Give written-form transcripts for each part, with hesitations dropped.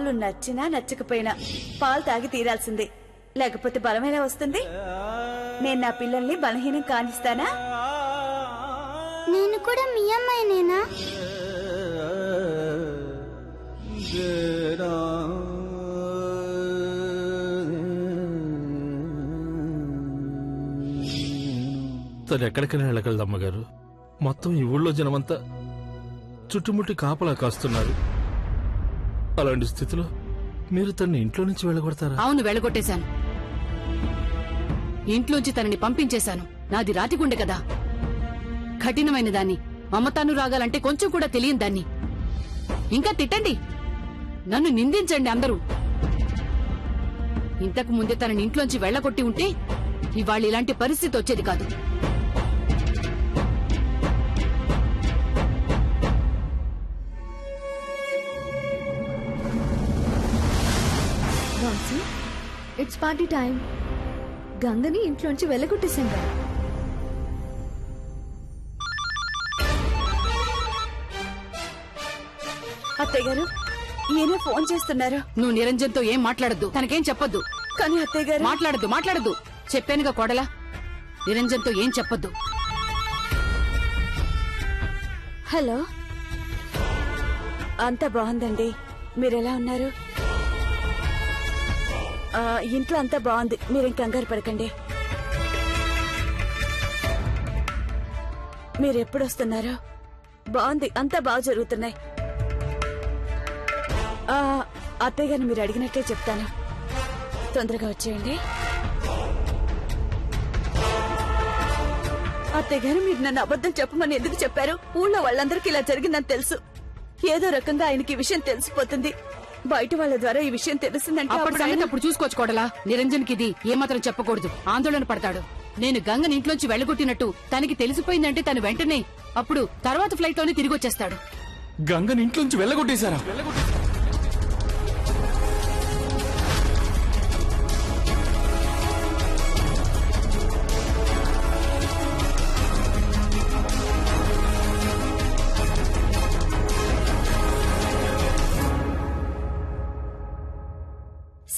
పాలు నచ్చినా నచ్చకపోయినా పాలు తాగి తీరాల్సిందే, లేకపోతే బలమేలా వస్తుంది? నేను నా పిల్లల్ని బలహీనం కానిస్తానా? నేను కూడా మీ అమ్మాయినేనా? తను ఎక్కడికైనా వెళ్ళగలదు అమ్మగారు. మొత్తం ఈ ఊళ్ళో జనమంతా చుట్టుముట్టి కాపలా కాస్తున్నారు. అలాంటి స్థితిలో మీరు తన్ని ఇంట్లో నుంచి వెళ్ళగొడతారా? అవును, వెళ్ళగొట్టేశాను. ఇంట్లోంచి తనని పంపించేశాను. నాది రాతిగుండె కదా, కఠినమైన దాన్ని. మమతాను రాగాలంటే కొంచెం కూడా తెలియని దాన్ని. ఇంకా తిట్టండి, నన్ను నిందించండి అందరూ. ఇంతకు ముందే తనని ఇంట్లోంచి వెళ్ళగొట్టి ఉంటే ఇవాళ ఇలాంటి పరిస్థితి వచ్చేది కాదు. It's party time. గంగని ఇంట్లోంచి వెళ్ళగొట్టేశాం కదా. అత్తయ్య గారు, ఈయన ఫోన్ చేస్తున్నారు. నువ్వు నిరంజన్తో ఏం మాట్లాడద్దు, తనకేం చెప్పొద్దు. కానీ అత్తయ్య గారు, మాట్లాడద్దు. చెప్పానుగా కోడలా, నిరంజన్తో ఏం చెప్పొద్దు. హలో, అంతా బాగుందండి. మీరెలా ఉన్నారు? ఇంట్లో అంతా బాగుంది, మీరేం కంగారు పడకండి. మీరెప్పుడు వస్తున్నారు? బాగుంది, అంతా బాగా జరుగుతున్నాయి. అత్తయ్య గారిని మీరు అడిగినట్లే చెప్తాను. తొందరగా వచ్చేయండి. అత్తయ్య గారు, మీరు నన్ను అబద్ధం చెప్పమని ఎందుకు చెప్పారు? ఊళ్ళో వాళ్ళందరికీ ఇలా జరిగిందని తెలుసు. ఏదో రకంగా ఆయనకి ఈ విషయం తెలిసిపోతుంది. బయట వాళ్ళ ద్వారా ఈ విషయం తెలిసిందంటే అప్పుడు చూసుకోవచ్చు కోడలా. నిరంజన్కి ఇది ఏమాత్రం చెప్పకూడదు, ఆందోళన పడతాడు. నేను గంగని ఇంట్లోంచి వెళ్ళగొట్టినట్టు తనకి తెలిసిపోయిందంటే తను వెంటనే అప్పుడు తర్వాత ఫ్లైట్ లోనే తిరిగి వచ్చేస్తాడు. గంగని ఇంట్లోంచి వెళ్ళగొట్టేశారా?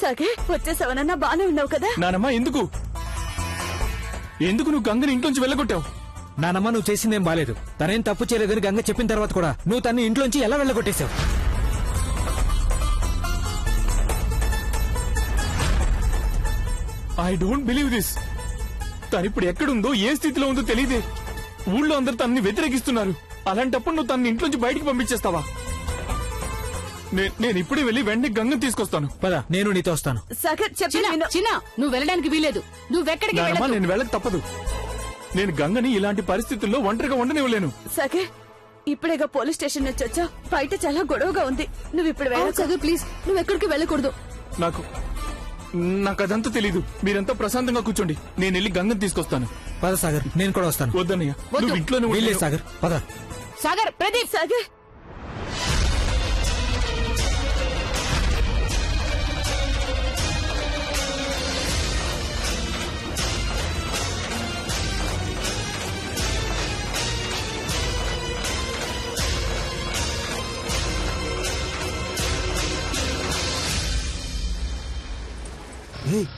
సగే, వచ్చేసావనన్నా బానే ఉన్నావు కదా? నానమ్మా, ఎందుకు నువ్వు గంగని ఇంట్లోంచి వెళ్ళగొట్టావు? నానమ్మ, నువ్వు చేసిందేం బాలేదు. తనేం తప్పు చేయలేదని గంగ చెప్పిన తర్వాత కూడా నువ్వు తన్ని ఇంట్లోంచి ఎలా వెళ్ళగొట్టేశావు? I don't believe this. తనిప్పుడు ఎక్కడుందో, ఏ స్థితిలో ఉందో తెలియదే. ఊళ్ళో అందరు తనని వ్యతిరేకిస్తున్నారు. అలాంటప్పుడు నువ్వు తనని ఇంట్లోంచి బయటికి పంపించేస్తావా? నేను ఇప్పుడే వెళ్ళి వెంటనే గంగని తీసుకొస్తాను. పద, నేను నీతో వస్తాను. సగర్, చిన్న, నువ్వు వెళ్ళడానికి వీలేదు. నువ్వెక్కడికి వెళ్ళకు. నేను వెళ్ళక తప్పదు. నేను గంగని ఇలాంటి పరిస్థితుల్లో ఒంటరిగా ఉండనివ్వలేను. సగే, ఇప్పుడేగా పోలీస్ స్టేషన్ నుంచి వచ్చా. బయట చాలా గొడవగా ఉంది. నువ్వు ఇప్పుడు వెళ్ళకు. సగర్ ప్లీజ్, నువ్వు ఎక్కడికి వెళ్ళకూడదు. నాకు అదంతా తెలీదు. మీరంతా ప్రశాంతంగా కూర్చోండి, నేను వెళ్ళి గంగని తీసుకొస్తాను. పద సాగర్, నేను కూడా వస్తాను. వద్దన్నయ్య, నువ్వు ఇంట్లోనే వీల్లేదు సాగర్, పద. సాగర్, ప్రదీప్, సగర్,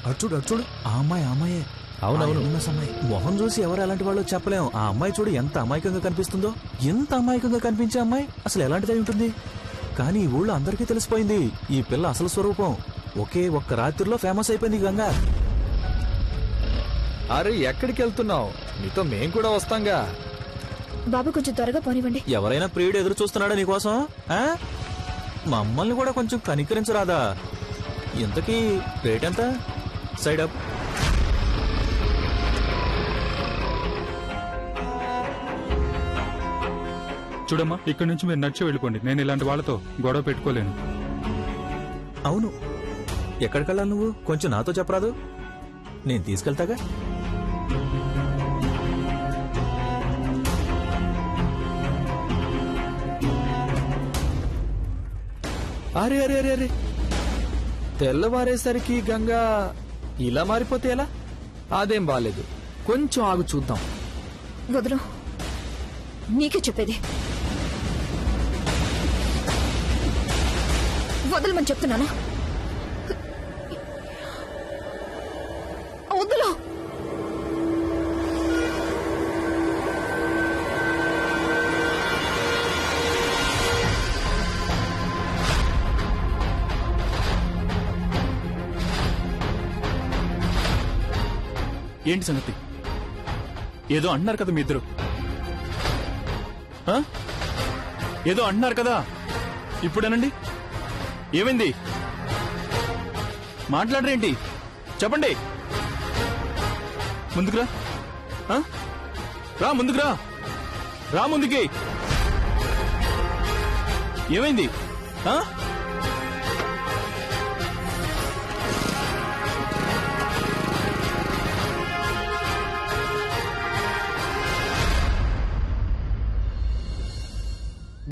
అచ్చుడు ఆ అమ్మాయే. అవునవును, అమ్మాయి మొహం చూసి ఎవరు ఎలాంటి వాళ్ళు చెప్పలేం. ఆ అమ్మాయి చూడు ఎంత అమాయకంగా కనిపిస్తుందో. ఎంత అమాయకంగా కనిపించే అమ్మాయి అసలు ఎలాంటిదై ఉంటుంది? కానీ ఈ ఊళ్ళో అందరికీ తెలిసిపోయింది ఈ పిల్ల అసలు స్వరూపం. ఒకే ఒక్క రాత్రిలో ఫేమస్ అయిపోయింది గంగా. అరే, ఎక్కడికి వెళ్తున్నావు? నీతో మేం కూడా వస్తాంగా. బాబు, కొంచెం త్వరగా పోనివ్వండి. ఎవరైనా ప్రియుడు ఎదురు చూస్తున్నాడా నీకోసం? మమ్మల్ని కూడా కొంచెం కనికరించరాదా? ఇంతకీ రేట్ ఎంత? Side up. చూడమ్మా, ఇక్కడి నుంచి మీరు నడిచి వెళ్ళిపోండి. నేను ఇలాంటి వాళ్ళతో గొడవ పెట్టుకోలేను. అవును, ఎక్కడికెళ్ళాలి నువ్వు? కొంచెం నాతో చెప్పరాదు, నేను తీసుకెళ్తాగా. అరే అరే అరే అరే, తెల్లవారేసరికి గంగా ఇలా మారిపోతే ఎలా? అదేం బాలేదు. కొంచెం ఆగు, చూద్దాం. వదలు, నీకే చెప్పేది. వదలమని చెప్తున్నానా? వదలు. ఏంటి సంగతి? ఏదో అంటున్నారు కదా మీ ఇద్దరు, ఏదో అంటున్నారు కదా, ఇప్పుడేనండి ఏమైంది? మాట్లాడరేంటి? చెప్పండి. ముందుకురా, రా ముందుకురా, రా ముందుకి. ఏమైంది?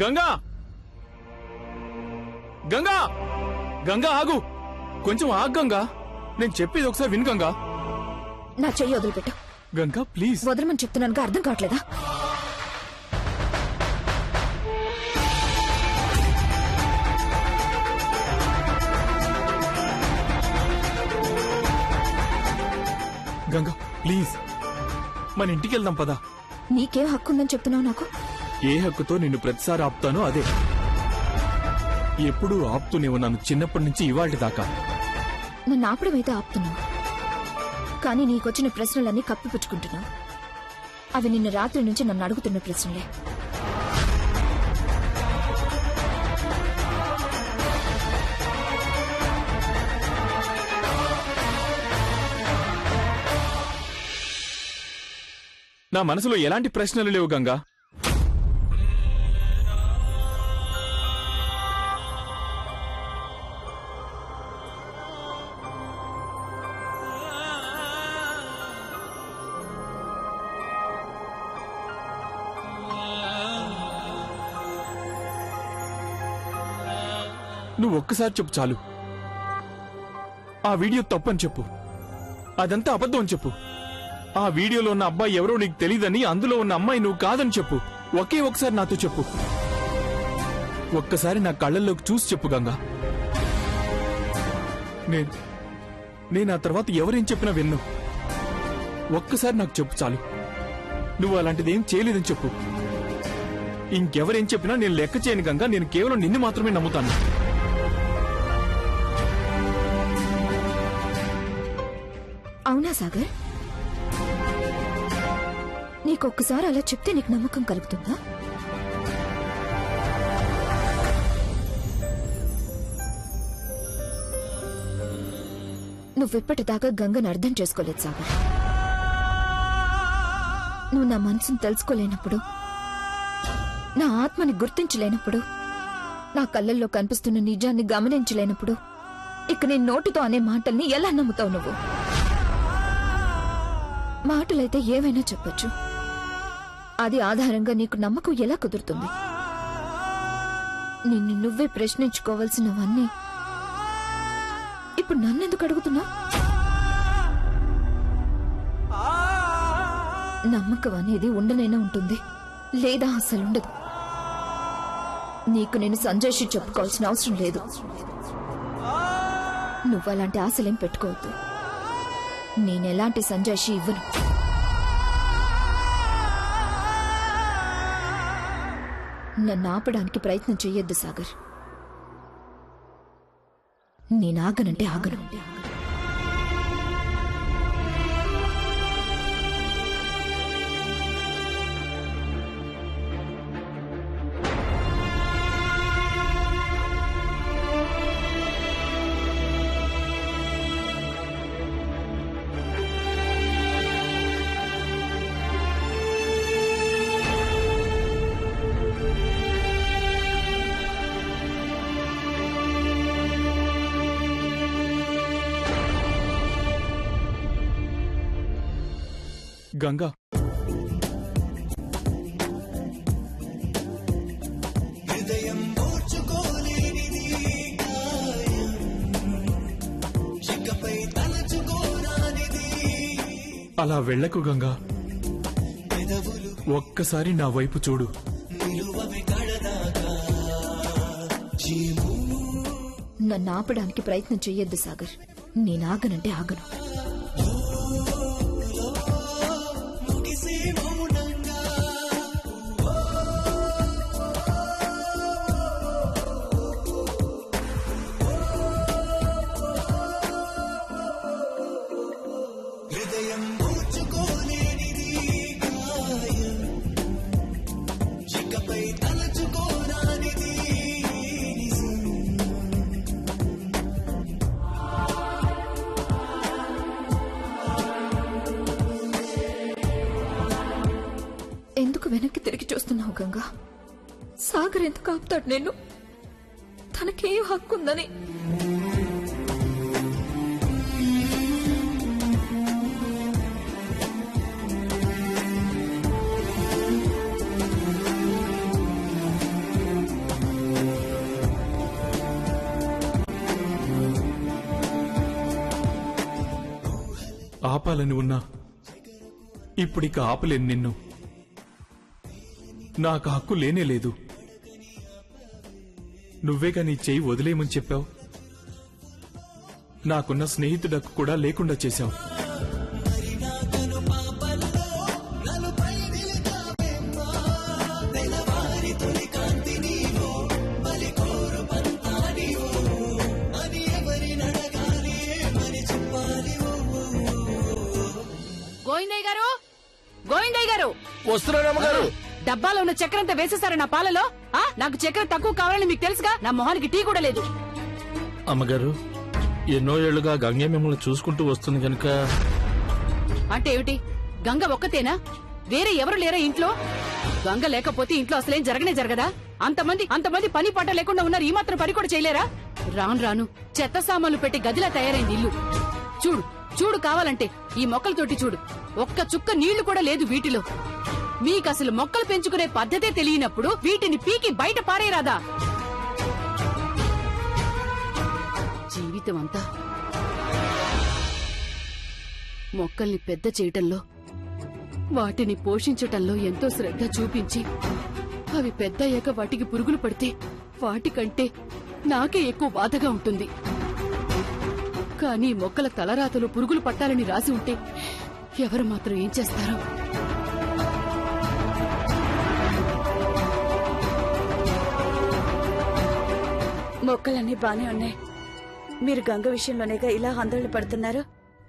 గంగా, గంగా, గంగా ఆగు, కొంచెం ఆగు గంగా, నేను చెప్పేది ఒకసారి విను గంగా. నా చెయ్యి వదిలిపెట్టు. గంగా ప్లీజ్. వదలమని చెప్తున్నాను, అర్థం కావట్లేదా? గంగా ప్లీజ్, మన ఇంటికి వెళ్దాం పదా. నీకేం హక్కు ఉందని చెప్తున్నావు నాకు? ఏ హక్కుతో నిన్ను ప్రతిసారి ఆపుతానో అదే. ఎప్పుడూ ఆపుతూనే ఉన్నాను, చిన్నప్పటి నుంచి ఇవాళ దాకా. నన్ను ఆపడమైతే ఆపుతున్నావు, కానీ నీకొచ్చిన ప్రశ్నలన్నీ కప్పిపుచ్చుకుంటున్నావు. అవి నిన్న రాత్రి నుంచి నన్ను అడుగుతున్న ప్రశ్నలే. నా మనసులో ఎలాంటి ప్రశ్నలు లేవు గంగా. నువ్వు ఒక్కసారి చెప్పు చాలు. ఆ వీడియో తప్పని చెప్పు, అదంతా అబద్ధం అని చెప్పు. ఆ వీడియోలో ఉన్న అబ్బాయి ఎవరో నీకు తెలియదని, అందులో ఉన్న అమ్మాయి నువ్వు కాదని చెప్పు. ఒకే ఒకసారి నాతో చెప్పు. ఒక్కసారి నా కళ్ళల్లోకి చూసి చెప్పు గంగా. నేను ఆ తర్వాత ఎవరేం చెప్పినా విన్ను. ఒక్కసారి నాకు చెప్పు చాలు. నువ్వు అలాంటిదేం చేయలేదని చెప్పు. ఇంకెవరేం చెప్పినా నేను లెక్క చేయను గంగా. నేను కేవలం నిన్ను మాత్రమే నమ్ముతాను. అవునా సాగర్? నీకొక్కసారి అలా చెప్తే నీకు నమ్మకం కలుగుతుందా? నువ్విప్పటిదాకా గంగను అర్థం చేసుకోలేదు సాగర్. నువ్వు నా మనసును తెలుసుకోలేనప్పుడు, నా ఆత్మని గుర్తించలేనప్పుడు, నా కళ్ళల్లో కనిపిస్తున్న నిజాన్ని గమనించలేనప్పుడు ఇక నేను నోటితో అనే మాటల్ని ఎలా నమ్ముతావు నువ్వు? మాటలైతే ఏవైనా చెప్పొచ్చు, అది ఆధారంగా నీకు నమ్మకం ఎలా కుదురుతుంది? నిన్ను నువ్వే ప్రశ్నించుకోవాల్సినవన్నీ ఇప్పుడు నన్నెందుకు అడుగుతున్నా? నమ్మకం అనేది ఉండనైనా ఉంటుంది, లేదా అసలుండదు. నీకు నేను సంజయ్షి చెప్పుకోవాల్సిన అవసరం లేదు. నువ్వు అలాంటి ఆశలేం పెట్టుకోవద్దు. నేనెలాంటి సంజయ్షి ఇవ్వను. నన్ను ఆపడానికి ప్రయత్నం చెయ్యొద్దు సాగర్. నేనాగనంటే ఆగను. గంగా, అలా వెళ్ళకు గంగా. ఒక్కసారి నా వైపు చూడు. నన్ను ఆపడానికి ప్రయత్నం చెయ్యొద్దు సాగర్. నేను ఆగనంటే ఆగను. ఎందుకు వెనక్కి తిరిగి చూస్తున్నావు గంగా? సాగర్ ఎందుకు ఆపుతాడు నేను? తనకేం హక్కుందని? ఆపాలని ఉన్నా ఇప్పుడిక ఆపలేను నిన్ను. నాకు హక్కు లేనే లేదు. నువ్వేగా నీ చెయ్యి వదిలేయమని చెప్పావు. నాకున్న స్నేహితుడకు కూడా లేకుండా చేశావు. గోవిందయ్య గారు, గోవిందయ్య గారు వస్తున్నారమ్మగారు. డబ్బాలో ఉన్న చక్కెర అంతా వేసేసారు నా పాలలో. నాకు చక్కెర తక్కువ కావాలని మీకు తెలుసుగా. నా మొహానికి టీ కూడా లేదు. అమ్మగారు, ఎన్నో ఏళ్లుగా గంగే మిమ్మల్ని చూసుకుంటూ వస్తుంది కనుక. అంటే ఏమిటి? గంగ ఒక్కతేనా? వేరే ఎవరు లేరా ఇంట్లో? గంగ లేకపోతే ఇంట్లో అసలేం జరగనే జరగదా? అంతమంది పని పాట లేకుండా ఉన్నారు. ఈ మాత్రం పని కూడా చేయలేరా? రాను చెత్త సామాన్లు పెట్టి గదిలా తయారైంది ఇల్లు. చూడు చూడు, కావాలంటే ఈ మొక్కలతోటి చూడు. ఒక్క చుక్క నీళ్లు కూడా లేదు వీటిలో. మీకసలు మొక్కలు పెంచుకునే పద్ధతే తెలియనప్పుడు వీటిని పీకి బయట పారేరాదా? జీవితం అంతా మొక్కల్ని పెద్ద చేయటంలో, వాటిని పోషించటంలో ఎంతో శ్రద్ధ చూపించి అవి పెద్దయ్యాక వాటికి పురుగులు పడితే వాటికంటే నాకే ఎక్కువ బాధగా ఉంటుంది. కానీ మొక్కల తలరాతలో పురుగులు పట్టాలని రాసి ఉంటే ఎవరు మాత్రం ఏం చేస్తారో. మొక్కలన్నీ బానే ఉన్నాయి. మీరు గంగ విషయంలోనేగా ఇలా ఆందోళన పడుతున్నారు.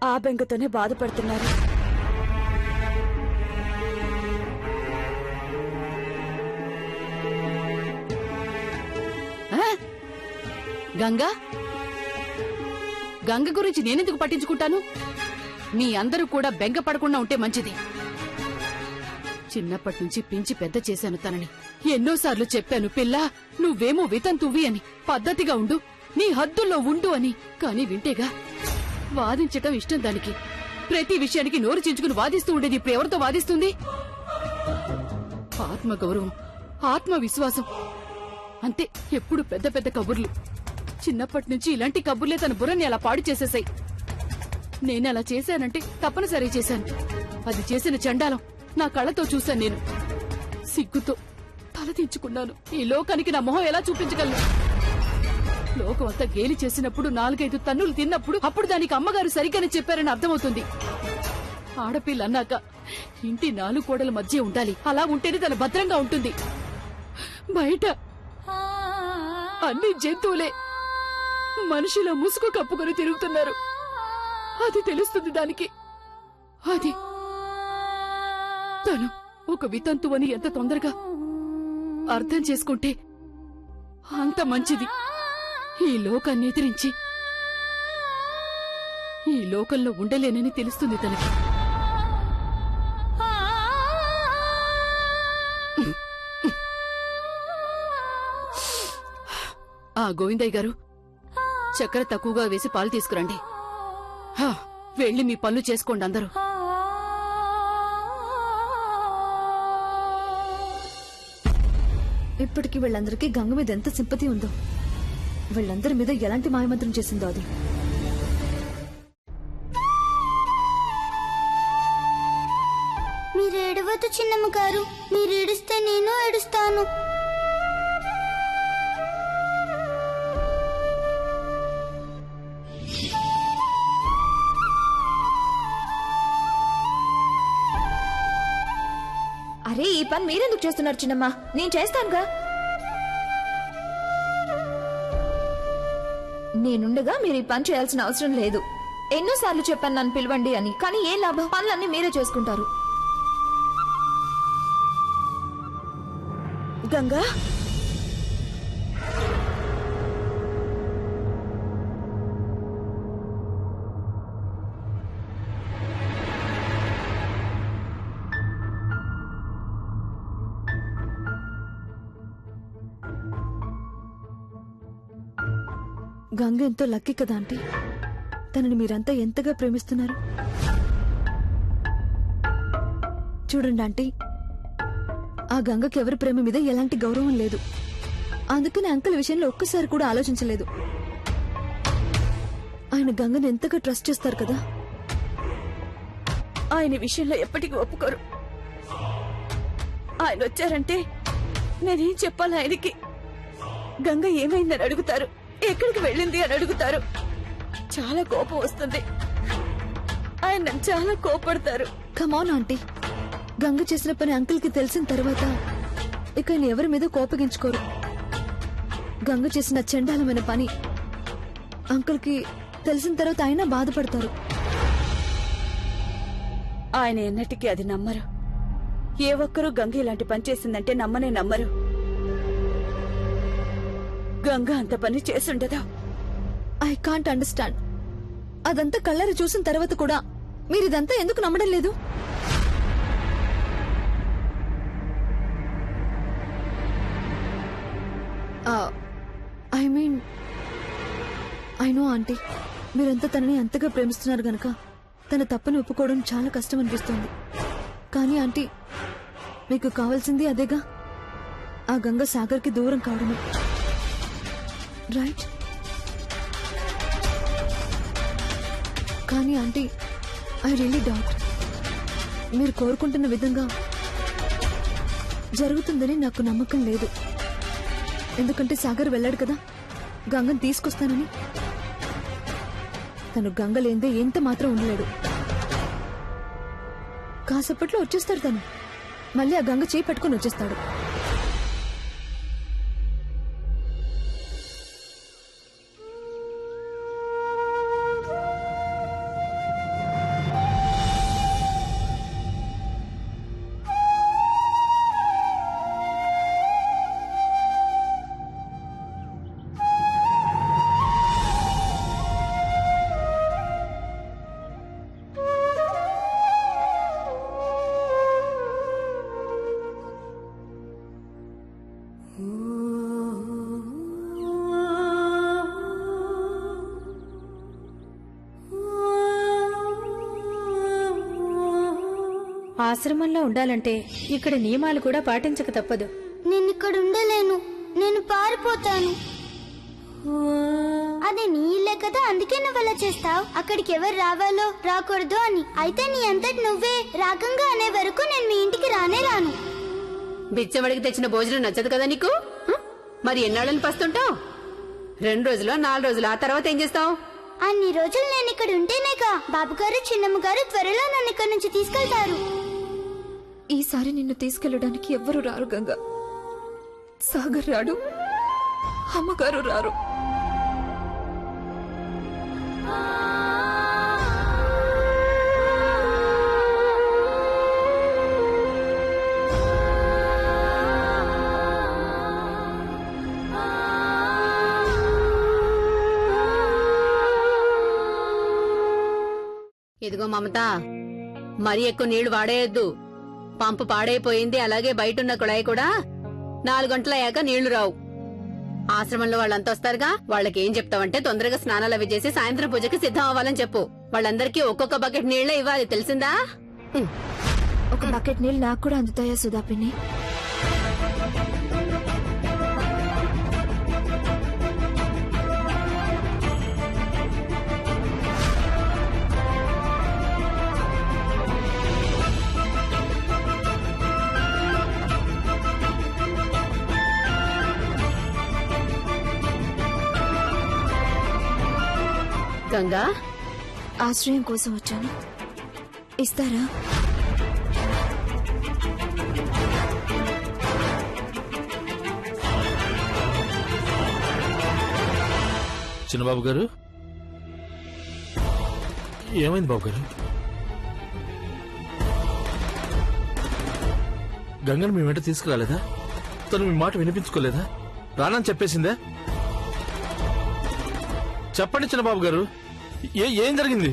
ఆ బెంగతోనే బాధపడుతున్నారు. గంగా గంగ గురించి నేనెందుకు పట్టించుకుంటాను? మీ అందరూ కూడా బెంగ పడకుండా ఉంటే మంచిది. చిన్నప్పటి నుంచి పెంచి పెద్ద చేశాను తనని. ఎన్నోసార్లు చెప్పాను, పిల్లా నువ్వేమో వితంతువి అని, పద్ధతిగా ఉండు, నీ హద్దుల్లో ఉండు అని. కాని వింటేగా? వాదించటం ఇష్టం దానికి. ప్రతి విషయానికి నోరు చించుకుని వాదిస్తూ ఉండేది ఇప్పుడు ఎవరితో వాదిస్తుంది? ఆత్మగౌరవం, ఆత్మవిశ్వాసం అంతే. ఎప్పుడు పెద్ద పెద్ద కబుర్లు. చిన్నప్పటి నుంచి ఇలాంటి కబుర్లే తన బుర్రని అలా పాడు చేసేసాయి. నేనలా చేశానంటే తప్పనిసరి చేశాను. అది చేసిన చండాలం నా కళ్ళతో చూశాను. నేను సిగ్గుతో తలదించుకున్నాను. ఈ లోకానికి నా మొహం ఎలా చూపించగలను? లోకం అంతా గేలి చేసినప్పుడు, 4-5 తన్నులు తిన్నప్పుడు, అప్పుడు దానికి అమ్మగారు సరిగ్గానే చెప్పారని అర్థమవుతుంది. ఆడపిల్ల అన్నాక ఇంటి 4 గోడల మధ్య ఉండాలి. అలా ఉంటేనే తన భద్రంగా ఉంటుంది. బయట అన్ని జంతువులే మనిషిలో ముసుగు కప్పుకొని తిరుగుతున్నారు. అది తెలుస్తుంది దానికి. అది తను ఒక వితంతు అని ఎంత తొందరగా అర్థం చేసుకుంటే అంత మంచిది. ఈ లోకాన్ని ఎదిరించి ఈ లోకంలో ఉండలేనని తెలుస్తుంది తనకి. గోవిందయ్య గారు, చక్కెర తక్కువగా వేసి పాలు తీసుకురండి. వెళ్ళి మీ పనులు చేసుకోండి అందరూ. ఇప్పటికి వీళ్ళందరికీ గంగ మీద ఎంత సింపతి ఉందో, వీళ్ళందరి మీద ఎలాంటి మాయమంత్రం చేసిందో అది. మీరు ఏడవద్దు చిన్నమ్మ గారు, మీరు ఏడుస్తే నేను ఏడుస్తాను. అరే ఈ పని మీరెందుకు చేస్తున్నారు చిన్నమ్మా? నేను చేస్తానుగా. నేనుండగా మీరు ఈ పని చేయాల్సిన అవసరం లేదు. ఎన్నోసార్లు చెప్పాను నన్ను పిలవండి అని, కానీ ఏం లాభం? పనులన్నీ మీరే చేసుకుంటారు. గంగా, గంగ ఎంతో లక్కీ కదా ఆంటీ. తనని మీరంతా ఎంతగా ప్రేమిస్తున్నారు. చూడండి ఆంటీ, ఆ గంగకి ఎవరి ప్రేమ మీద ఎలాంటి గౌరవం లేదు. అందుకని అంకుల్ విషయంలో ఒక్కసారి కూడా ఆలోచించలేదు. ఆయన గంగని ఎంతగా ట్రస్ట్ చేస్తారు కదా. ఆయన విషయంలో ఎప్పటికీ ఒప్పుకోరు. ఆయన వచ్చారంటే నేనేం చెప్పాలి ఆయనకి? గంగ ఏమైందని అడుగుతారు, ఎక్కడికి వెళ్ళింది అని అడుగుతారు. చాలా కోపం వస్తుంది. ఆయన చాలా కోపడతారు. కమాన్ ఆంటీ, గంగ చేసిన పని అంకుల్ కి తెలిసిన తర్వాత ఇక ఆయన ఎవరి మీద కోపగించుకోరు. గంగ చేసిన చండాలమైన పని అంకుల్ కి తెలిసిన తర్వాత ఆయన బాధపడతారు. ఆయన ఎన్నటికీ అది నమ్మరు. ఏ ఒక్కరూ గంగ ఇలాంటి పని చేసిందంటే నమ్మనే నమ్మరు. గంగ అంత పని చేసుండదా? I can't understand. అదంతా కళ్ళారి చూసిన తర్వాత కూడా మీరిదంతా ఎందుకు నమ్మడం లేదు? I mean I know aunty, మీరంతా తనని అంతగా ప్రేమిస్తున్నారు గనక తన తప్పని ఒప్పుకోవడం చాలా కష్టం అనిపిస్తుంది. కానీ ఆంటీ, మీకు కావాల్సింది అదేగా, ఆ గంగ సాగర్కి దూరం కావడమే, రైట్? కానీ ఆంటీ, ఐ రియలీ డౌట్ మీరు కోరుకుంటున్న విధంగా జరుగుతుందని నాకు నమ్మకం లేదు. ఎందుకంటే సాగర్ వెళ్ళాడు కదా గంగను తీసుకొస్తానని. తను గంగ లేందే ఎంత మాత్రం ఉండలేడు. కాసేపట్లో వచ్చేస్తాడు తను. మళ్ళీ ఆ గంగ చేయి పట్టుకుని వచ్చేస్తాడు. ఆశ్రమంలో ఉండాలంటే ఇక్కడ నియమాలు కూడా పాటించక తప్పదు. నేను ఇక్కడ ఉండలేను, నేను పారిపోతాను. అదే నీ ఇల్లే కదా, అందుకే నువ్వు అలా చేస్తావు. అక్కడికి ఎవరు రావాలో రాకూడదు అని. అయితే నీ అంతటి నువ్వే రాగంగా అనే వరకు నేను మీ ఇంటికి రానే రాను. బిచ్చవడికి తెచ్చిన భోజనం నచ్చదు కదా నీకు? మరి ఎన్నాళ్ళని పస్తుంటావు? 2 రోజులు 4 రోజులు, ఆ తర్వాత ఏం చేస్తావు? అన్ని రోజులు నేను ఇక్కడ ఉంటేనేగా బాబుగారు చిన్నమ్మ గారు త్వరలో నన్ను ఇక్కడ నుంచి తీసుకెళ్తారు. ఈసారి నిన్ను తీసుకెళ్లడానికి ఎవ్వరూ రారు గంగ. సాగర్ రాడు, అమ్మగారు రారు. ఇదిగో మమత, మరి ఎక్కువ నీళ్లు వాడేయొద్దు. పంపు పాడైపోయింది. అలాగే బయటున్న కుళాయి కూడా 4 గంటలయ్యాక నీళ్లు రావు. ఆశ్రమంలో వాళ్ళంతా వస్తారుగా, వాళ్ళకేం చెప్తావంటే తొందరగా స్నానాలు అవి చేసి సాయంత్రం పూజకి సిద్ధం అవ్వాలని చెప్పు. వాళ్ళందరికీ ఒక్కొక్క బకెట్ నీళ్లే ఇవ్వాలి, తెలిసిందా? ఒక బకెట్ నీళ్ళు నాకు కూడా అందుతాయా సుధా పిన్ని? గంగా, ఆశ్రయం కోసం వచ్చాను, ఇస్తారా? చిన్నబాబు గారు, ఏమైంది బాబు గారు? గంగను మీ వెంట తీసుకురాలేదా? తను మీ మాట వినిపించుకోలేదా? రానని చెప్పేసిందా? చెప్పండి చిన్నబాబు గారు, ఏం జరిగింది?